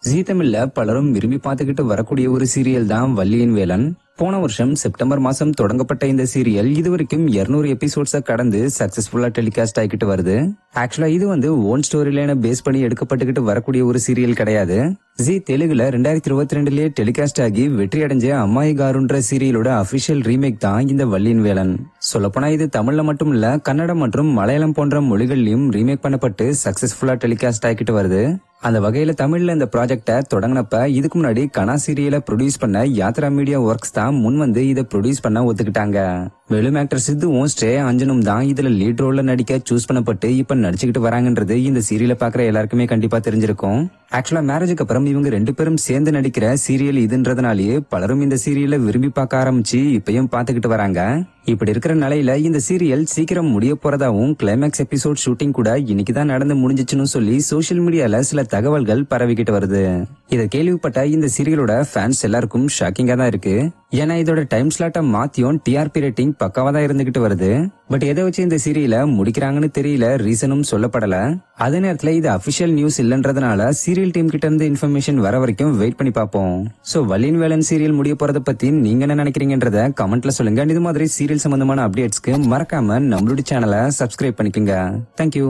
ஜீ தமிழ்ல பலரும் விரும்பி பார்த்துக்கிட்டு வரக்கூடிய ஒரு சீரியல் தான் வள்ளியின் வேலன். போன வருஷம் செப்டம்பர் மாசம் தொடங்கப்பட்ட இந்த சீரியல் இதுவரைக்கும் 200 எபிசோட்ஸ கடந்து சக்சஸ்ஃபுல்லா டெலிகாஸ்ட் ஆகிட்டு வருது. ஆக்சுவலா இது ஓன் ஸ்டோரி லைனை பேஸ் பண்ணி எடுக்கப்பட்டுக்கிட்டு வரக்கூடிய ஒரு சீரியல் கிடையாது. ஜீ தெலுங்குல 2022லயே டெலிகாஸ்ட் ஆகி வெற்றி அடைஞ்ச அம்மாயி காருன்ற சீரியலோட அபிஷியல் ரீமேக் தான் இந்த வள்ளியின் வேலன். சொல்லப்போனா இது தமிழ்ல மட்டும் இல்ல, கன்னடம் மற்றும் மலையாளம் போன்ற மொழிகள்லயும் ரீமேக் பண்ணப்பட்டு சக்சஸ்ஃபுல்லா டெலிகாஸ்ட் ஆகிட்டு வருது. அந்த வகையில தமிழ்ல இந்த ப்ராஜெக்ட தொடங்கினப்ப இதுக்கு முன்னாடி கனா சீரியலை ப்ரொடியூஸ் பண்ண யாத்ரா மீடியா ஒர்க்ஸ் தான் முன் வந்து இதை ப்ரொடியூஸ் பண்ண ஒத்துக்கிட்டாங்க. மேலும் ஆக்டர் சித்துவும் ஸ்ரே அஞ்சனும் தான் இதுல லீட் ரோல்ல நடிக்க சூஸ் பண்ணப்பட்டு இப்ப நடிச்சுக்கிட்டு வராங்கன்றது இந்த சீரியலை பாக்குற எல்லாருக்குமே கண்டிப்பா தெரிஞ்சிருக்கும். ஆக்சுவலா மேரேஜுக்கு அப்புறம் இவங்க 2 பேரும் சேர்ந்து நடிக்கிற சீரியல் இதுன்றதுனாலேயே பலரும் இந்த சீரியலை விரும்பி பார்க்க ஆரம்பிச்சு இப்பயும் பாத்துக்கிட்டு வராங்க. இப்படி இருக்கிற நிலையில இந்த சீரியல் சீக்கிரம் முடிய போறதாவும் கிளைமேக்ஸ் எபிசோட் ஷூட்டிங் கூட இன்னைக்குதான் நடந்து முடிஞ்சிச்சுன்னு சொல்லி சோசியல் மீடியால சில தகவல்கள் பரவிக்கிட்டு வருது. இதை கேள்விப்பட்ட இந்த சீரியலோட ஃபேன்ஸ் எல்லாருக்கும் ஷாக்கிங்கா தான் இருக்கு. ஏன்னா இதோட டைம் ஸ்லாட்டை மாத்தியும் டிஆர்பி ரேட்டிங் பக்காவா தான் இருந்துகிட்டு வருது. பட் எதை வச்சு இந்த சீரியலை முடிக்கிறாங்கன்னு தெரியல, ரீசனும் சொல்லப்படல. அதே நேரத்துல இது அபிஷியல் நியூஸ் இல்லன்றதுனால சீரியல் டீம் கிட்ட இருந்து இன்ஃபர்மேஷன் வர வரைக்கும் வெயிட் பண்ணி பார்ப்போம். சோ வள்ளியின் வேலன் சீரியல் முடிய போறத பத்தி நீங்க என்ன நினைக்கிறீங்கன்றத கமெண்ட்ல சொல்லுங்க. இது மாதிரி சீரியல் சம்பந்தமான அப்டேட்ஸ்க்கு மறக்காம நம்மளுடைய சேனலை சப்ஸ்கிரைப் பண்ணிக்கோங்க. தேங்க்யூ.